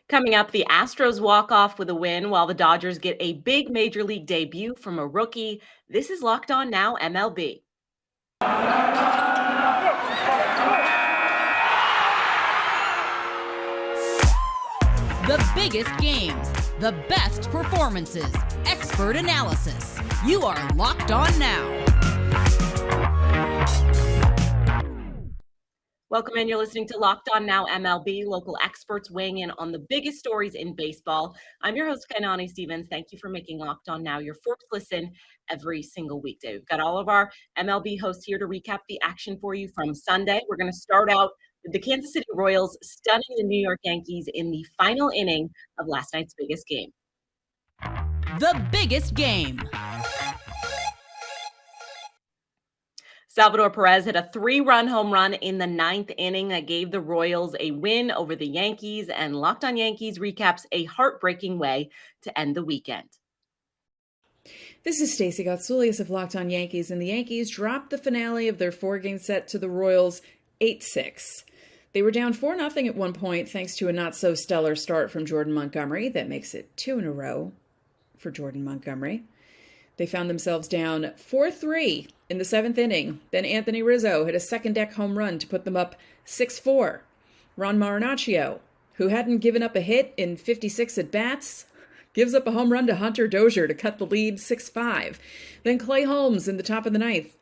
Coming up, the Astros walk off with a win while the Dodgers get a big major league debut from a rookie. This is Locked On Now MLB. The biggest games, the best performances, expert analysis. You are Locked On Now. Welcome in. You're listening to Locked On Now MLB. Local experts weighing in on the biggest stories in baseball. I'm your host, Kainani Stevens. Thank you for making Locked On Now your first listen every single weekday. We've got all of our MLB hosts here to recap the action for you from Sunday. We're going to start out with the Kansas City Royals stunning the New York Yankees in the final inning of last night's biggest game. The biggest game. Salvador Perez hit a 3-run home run in the ninth inning that gave the Royals a win over the Yankees, and Locked On Yankees recaps a heartbreaking way to end the weekend. This is Stacey Gotsoulias of Locked On Yankees, and the Yankees dropped the finale of their 4-game set to the Royals 8-6. They were down 4-0 at one point thanks to a not-so-stellar start from Jordan Montgomery. That makes it 2 in a row for Jordan Montgomery. They found themselves down 4-3 in the 7th inning. Then Anthony Rizzo hit a second-deck home run to put them up 6-4. Ron Marinaccio, who hadn't given up a hit in 56 at-bats, gives up a home run to Hunter Dozier to cut the lead 6-5. Then Clay Holmes in the top of the ninth.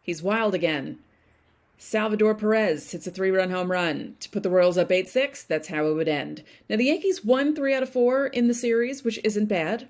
He's wild again. Salvador Perez hits a 3-run home run to put the Royals up 8-6. That's how it would end. Now, the Yankees won 3 out of 4 in the series, which isn't bad.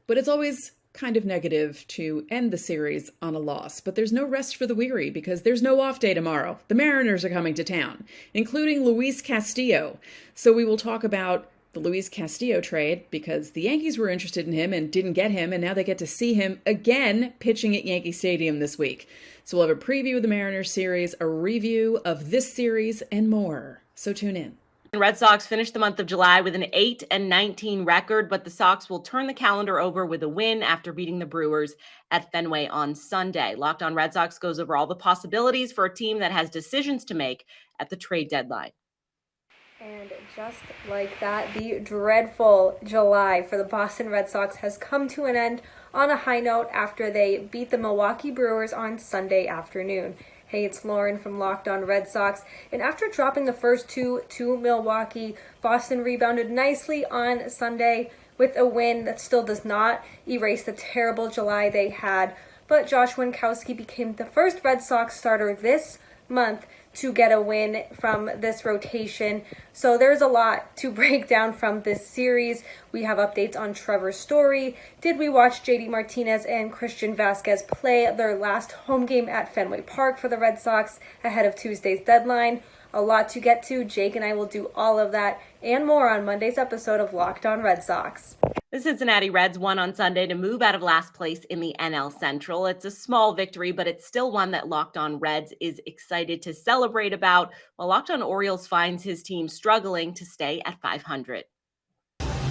But it's always kind of negative to end the series on a loss. But there's no rest for the weary because there's no off day tomorrow. The Mariners are coming to town, including Luis Castillo. So we will talk about the Luis Castillo trade because the Yankees were interested in him and didn't get him, and now they get to see him again pitching at Yankee Stadium this week. So we'll have a preview of the Mariners series, a review of this series, and more. So tune in. The Red Sox finished the month of July with an 8-19 record, but the Sox will turn the calendar over with a win after beating the Brewers at Fenway on Sunday. Locked On Red Sox goes over all the possibilities for a team that has decisions to make at the trade deadline. And just like that, the dreadful July for the Boston Red Sox has come to an end on a high note after they beat the Milwaukee Brewers on Sunday afternoon. Hey, it's Lauren from Locked On Red Sox. And after dropping the first two to Milwaukee, Boston rebounded nicely on Sunday with a win that still does not erase the terrible July they had. But Josh Winkowski became the first Red Sox starter this month to get a win from this rotation. So there's a lot to break down from this series. We have updates on Trevor Story. Did we watch JD Martinez and Christian Vasquez play their last home game at Fenway Park for the Red Sox ahead of Tuesday's deadline? A lot to get to. Jake and I will do all of that and more on Monday's episode of Locked On Red Sox. The Cincinnati Reds won on Sunday to move out of last place in the NL Central. It's a small victory, but it's still one that Locked On Reds is excited to celebrate about, while Locked On Orioles finds his team struggling to stay at 500.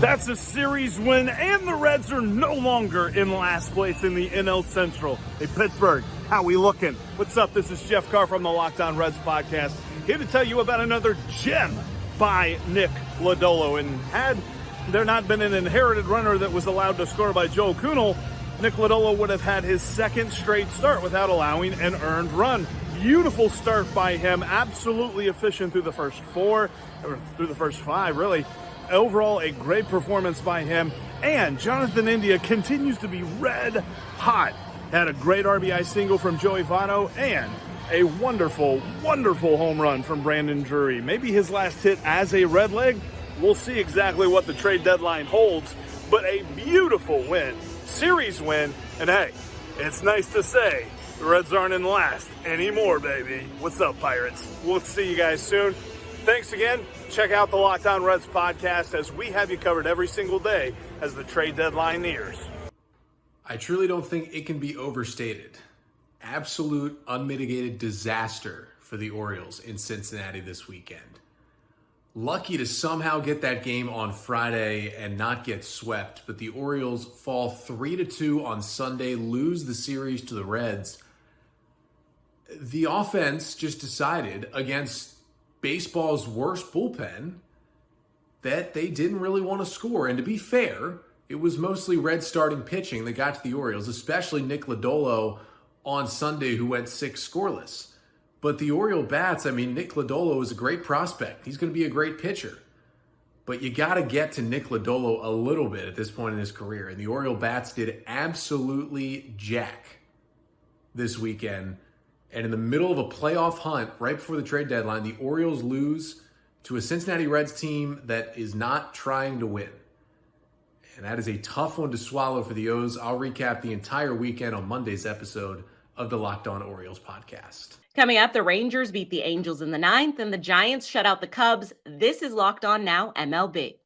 That's a series win, and the Reds are no longer in last place in the NL Central. Hey, Pittsburgh, how we looking? What's up? This is Jeff Carr from the Locked On Reds podcast, here to tell you about another gem by Nick Lodolo. And had there not been an inherited runner that was allowed to score by Joe Kunal, Nick Lodolo would have had his second straight start without allowing an earned run. Beautiful start by him, absolutely efficient through the first 4, or through the first 5, really. Overall, a great performance by him. And Jonathan India continues to be red hot. Had a great RBI single from Joey Votto and a wonderful, wonderful home run from Brandon Drury. Maybe his last hit as a Redleg. We'll see exactly what the trade deadline holds, but a beautiful win, series win, and hey, it's nice to say the Reds aren't in last anymore, baby. What's up, Pirates? We'll see you guys soon. Thanks again. Check out the Locked On Reds podcast as we have you covered every single day as the trade deadline nears. I truly don't think it can be overstated. Absolute unmitigated disaster for the Orioles in Cincinnati this weekend. Lucky to somehow get that game on Friday and not get swept, but the Orioles fall 3-2 on Sunday, lose the series to the Reds. The offense just decided against baseball's worst bullpen that they didn't really want to score. And to be fair, it was mostly Reds starting pitching that got to the Orioles, especially Nick Lodolo on Sunday, who went 6 scoreless. But the Oriole bats, Nick Lodolo is a great prospect. He's going to be a great pitcher. But you got to get to Nick Lodolo a little bit at this point in his career. And the Oriole bats did absolutely jack this weekend. And in the middle of a playoff hunt, right before the trade deadline, the Orioles lose to a Cincinnati Reds team that is not trying to win. And that is a tough one to swallow for the O's. I'll recap the entire weekend on Monday's episode of the Locked On Orioles podcast. Coming up, the Rangers beat the Angels in the 9th, and the Giants shut out the Cubs. This is Locked On Now MLB.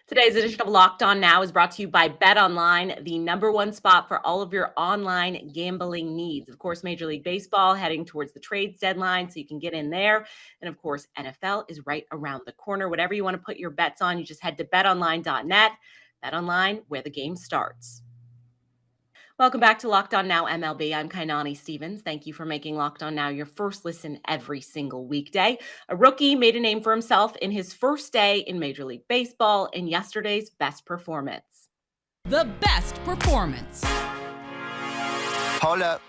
Today's edition of Locked On Now is brought to you by BetOnline, the #1 spot for all of your online gambling needs. Of course, Major League Baseball heading towards the trades deadline, so you can get in there. And of course, NFL is right around the corner. Whatever you want to put your bets on, you just head to betonline.net. BetOnline, where the game starts. Welcome back to Locked On Now MLB. I'm Kainani Stevens. Thank you for making Locked On Now your first listen every single weekday. A rookie made a name for himself in his first day in Major League Baseball in yesterday's best performance. The best performance. Hold up.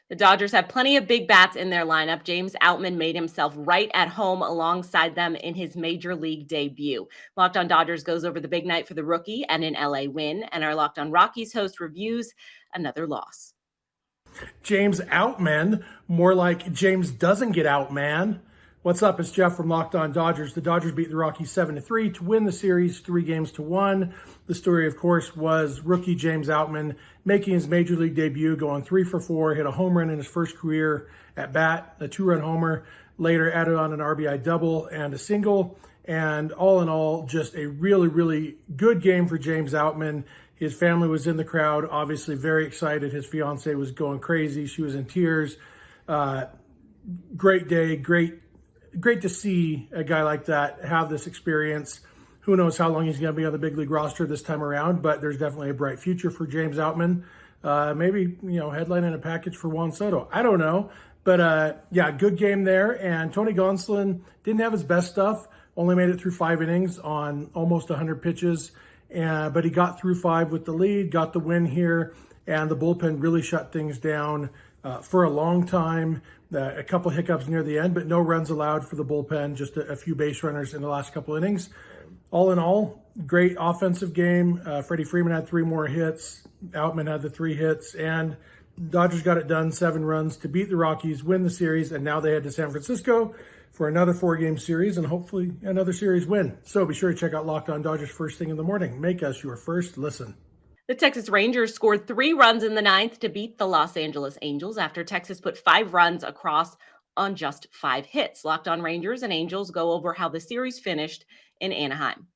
The Dodgers have plenty of big bats in their lineup. James Outman made himself right at home alongside them in his Major League debut. Locked On Dodgers goes over the big night for the rookie and an LA win, and our Locked On Rockies host reviews another loss. James Outman, more like James doesn't get out, man. What's up? It's Jeff from Locked On Dodgers. The Dodgers beat the Rockies 7-3 to win the series 3-1. The story, of course, was rookie James Outman making his Major League debut, going 3 for 4, hit a home run in his first career at bat, a 2-run homer, later added on an RBI double and a single. And all in all, just a really, really good game for James Outman. His family was in the crowd, obviously very excited. His fiance was going crazy. She was in tears. Great day, great to see a guy like that have this experience. Who knows how long he's going to be on the big league roster this time around, but there's definitely a bright future for James Outman. Maybe, headlining a package for Juan Soto. I don't know. But, good game there. And Tony Gonsolin didn't have his best stuff, only made it through 5 innings on almost 100 pitches. But he got through 5 with the lead, got the win here, and the bullpen really shut things down for a long time. A couple hiccups near the end, but no runs allowed for the bullpen, just a few base runners in the last couple innings. All in all, great offensive game. Freddie Freeman had 3 more hits. Outman had the 3 hits, and Dodgers got it done, 7 runs to beat the Rockies, win the series, and now they head to San Francisco for another 4-game series and hopefully another series win. So be sure to check out Locked On Dodgers first thing in the morning. Make us your first listen. The Texas Rangers scored 3 runs in the 9th to beat the Los Angeles Angels after Texas put 5 runs across on just 5 hits. Locked On Rangers and Angels go over how the series finished in Anaheim.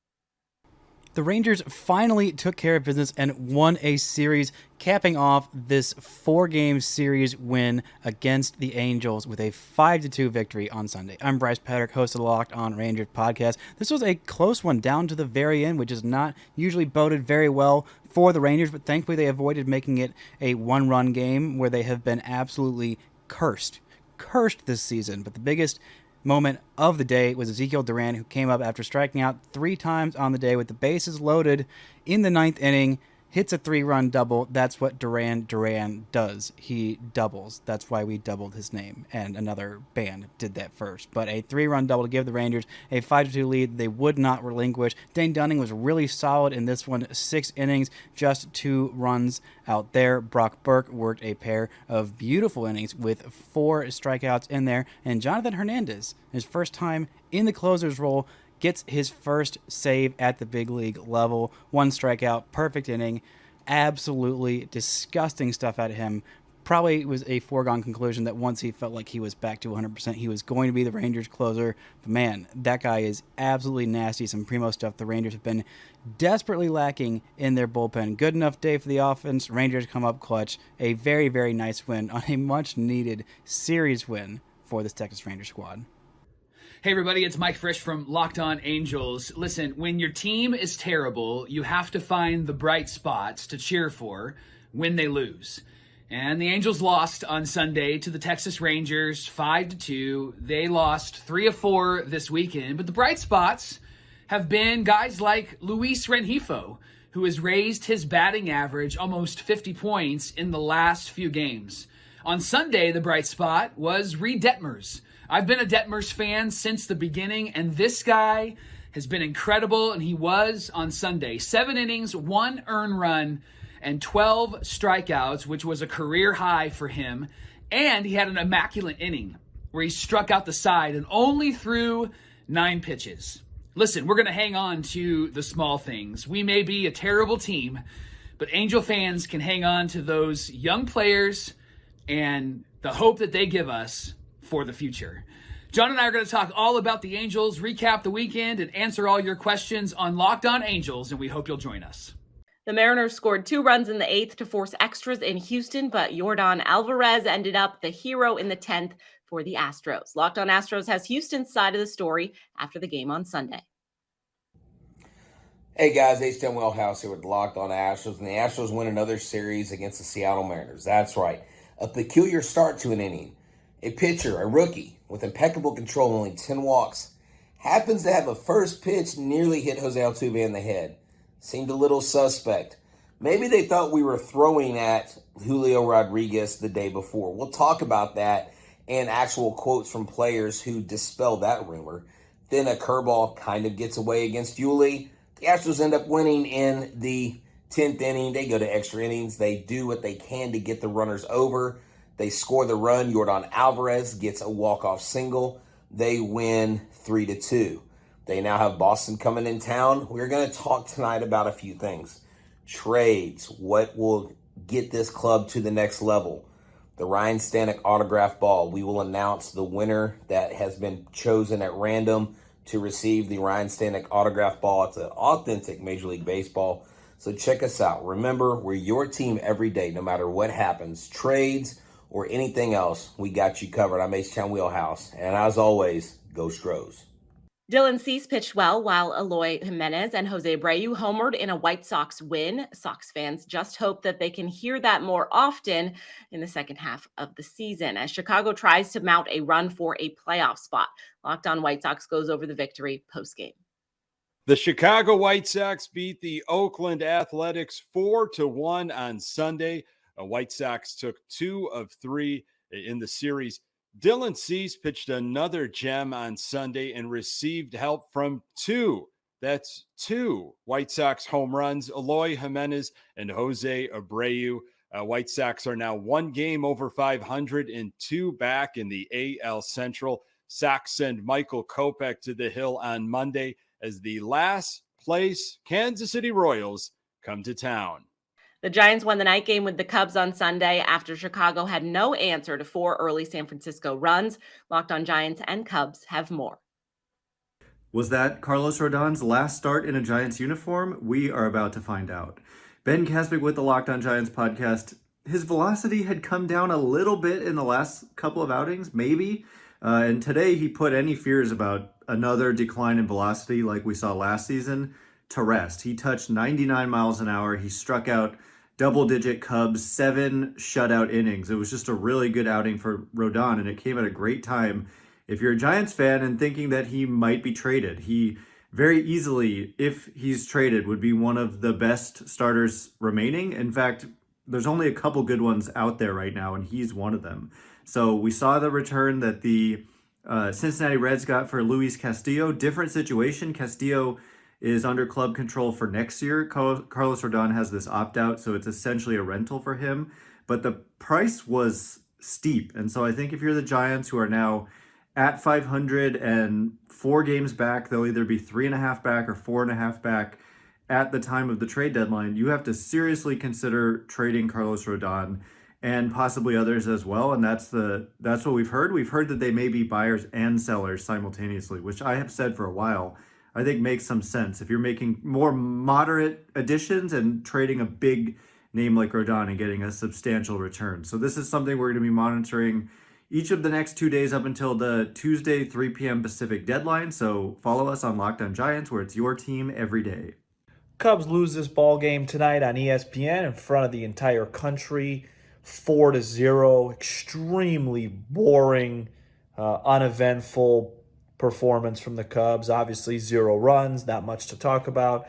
The Rangers finally took care of business and won a series, capping off this 4-game series win against the Angels with a 5-2 victory on Sunday. I'm Bryce Patrick, host of the Locked On Rangers podcast. This was a close one down to the very end, which is not usually boded very well for the Rangers, but thankfully they avoided making it a 1-run game where they have been absolutely cursed this season. But the biggest moment of the day was Ezekiel Duran, who came up after striking out 3 times on the day with the bases loaded in the 9th inning, hits a 3-run double. That's what Duran does. He doubles. That's why we doubled his name, and another band did that first. But a 3-run double to give the Rangers a 5-2 lead they would not relinquish. Dane Dunning was really solid in this one, 6 innings, just 2 runs out there. Brock Burke worked a pair of beautiful innings with 4 strikeouts in there, and Jonathan Hernandez, his first time in the closer's role, gets his first save at the big league level. 1 strikeout, perfect inning. Absolutely disgusting stuff out of him. Probably was a foregone conclusion that once he felt like he was back to 100%, he was going to be the Rangers closer. But man, that guy is absolutely nasty. Some primo stuff the Rangers have been desperately lacking in their bullpen. Good enough day for the offense. Rangers come up clutch. A very, very nice win on a much-needed series win for this Texas Rangers squad. Hey everybody, it's Mike Frisch from Locked On Angels. Listen, when your team is terrible, you have to find the bright spots to cheer for when they lose. And the Angels lost on Sunday to the Texas Rangers 5-2. They lost 3 of 4 this weekend. But the bright spots have been guys like Luis Rengifo, who has raised his batting average almost 50 points in the last few games. On Sunday, the bright spot was Reed Detmers. I've been a Detmers fan since the beginning, and this guy has been incredible, and he was on Sunday. 7 innings, 1 earned run, and 12 strikeouts, which was a career high for him. And he had an immaculate inning where he struck out the side and only threw 9 pitches. Listen, we're going to hang on to the small things. We may be a terrible team, but Angel fans can hang on to those young players and the hope that they give us for the future. John and I are going to talk all about the Angels, recap the weekend, and answer all your questions on Locked On Angels, and we hope you'll join us. The Mariners scored 2 runs in the 8th to force extras in Houston, but Yordan Alvarez ended up the hero in the 10th for the Astros. Locked On Astros has Houston's side of the story after the game on Sunday. Hey guys, H-Town Wellhouse here with Locked On Astros, and the Astros win another series against the Seattle Mariners. That's right, a peculiar start to an inning. A pitcher, a rookie, with impeccable control, only 10 walks, happens to have a first pitch nearly hit Jose Altuve in the head. Seemed a little suspect. Maybe they thought we were throwing at Julio Rodriguez the day before. We'll talk about that and actual quotes from players who dispel that rumor. Then a curveball kind of gets away against Yuli. The Astros end up winning in the 10th inning. They go to extra innings. They do what they can to get the runners over. They score the run. Yordan Alvarez gets a walk-off single. They win 3-2. They now have Boston coming in town. We're going to talk tonight about a few things. Trades, what will get this club to the next level. The Ryan Stanek autograph ball. We will announce the winner that has been chosen at random to receive the Ryan Stanek autograph ball. It's an authentic Major League Baseball. So check us out. Remember, we're your team every day, no matter what happens. Trades or anything else, we got you covered. I'm H-Town Wheelhouse. And as always, go Stros. Dylan Cease pitched well, while Eloy Jimenez and Jose Abreu homered in a White Sox win. Sox fans just hope that they can hear that more often in the second half of the season as Chicago tries to mount a run for a playoff spot. Locked On White Sox goes over the victory postgame. The Chicago White Sox beat the Oakland Athletics 4-1 on Sunday. The White Sox took 2 of 3 in the series. Dylan Cease pitched another gem on Sunday and received help from 2 White Sox home runs, Eloy Jimenez and Jose Abreu. White Sox are now 1 game over 500 and 2 back in the AL Central. Sox send Michael Kopech to the hill on Monday as the last place Kansas City Royals come to town. The Giants won the night game with the Cubs on Sunday after Chicago had no answer to 4 early San Francisco runs. Locked On Giants and Cubs have more. Was that Carlos Rodon's last start in a Giants uniform? We are about to find out. Ben Kaspick with the Locked On Giants podcast. His velocity had come down a little bit in the last couple of outings, maybe. And today he put any fears about another decline in velocity like we saw last season to rest. He touched 99 miles an hour. He struck out double-digit Cubs, 7 shutout innings. It was just a really good outing for Rodon, and it came at a great time. If you're a Giants fan and thinking that he might be traded, he very easily, if he's traded, would be one of the best starters remaining. In fact, there's only a couple good ones out there right now, and he's one of them. So we saw the return that the Cincinnati Reds got for Luis Castillo. Different situation. Castillo is under club control for next year. Carlos Rodon has this opt-out, so it's essentially a rental for him. But the price was steep. And so I think if you're the Giants, who are now at 500 and 4 games back, they'll either be 3.5 back or 4.5 back at the time of the trade deadline, you have to seriously consider trading Carlos Rodon and possibly others as well. And that's what we've heard. We've heard that they may be buyers and sellers simultaneously, which I have said for a while I think makes some sense. If you're making more moderate additions and trading a big name like Rodon and getting a substantial return. So this is something we're going to be monitoring each of the next 2 days up until the Tuesday 3 p.m. Pacific deadline. So follow us on Locked On Giants, where it's your team every day. Cubs lose this ball game tonight on ESPN in front of the entire country. 4-0, extremely boring, uneventful performance from the Cubs. Obviously, 0 runs, not much to talk about.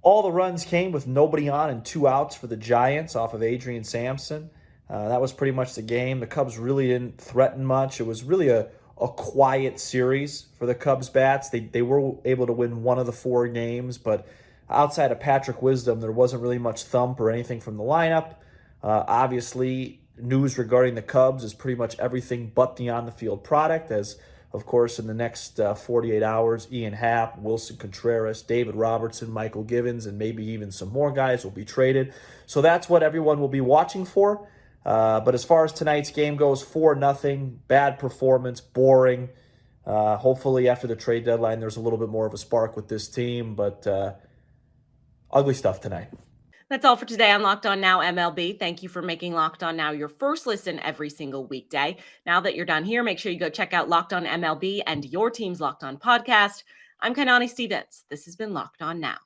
All the runs came with nobody on and 2 outs for the Giants off of Adrian Sampson. That was pretty much the game. The Cubs really didn't threaten much. It was really a quiet series for the Cubs bats. They were able to win 1 of the 4 games, but outside of Patrick Wisdom, there wasn't really much thump or anything from the lineup. Obviously, news regarding the Cubs is pretty much everything but the on-the-field product, as, of course, in the next 48 hours, Ian Happ, Wilson Contreras, David Robertson, Michael Givens, and maybe even some more guys will be traded. So that's what everyone will be watching for. But as far as tonight's game goes, 4-0, bad performance, boring. Hopefully after the trade deadline, there's a little bit more of a spark with this team, but ugly stuff tonight. That's all for today on Locked On Now MLB. Thank you for making Locked On Now your first listen every single weekday. Now that you're done here, make sure you go check out Locked On MLB and your team's Locked On podcast. I'm Kanani Stevens. This has been Locked On Now.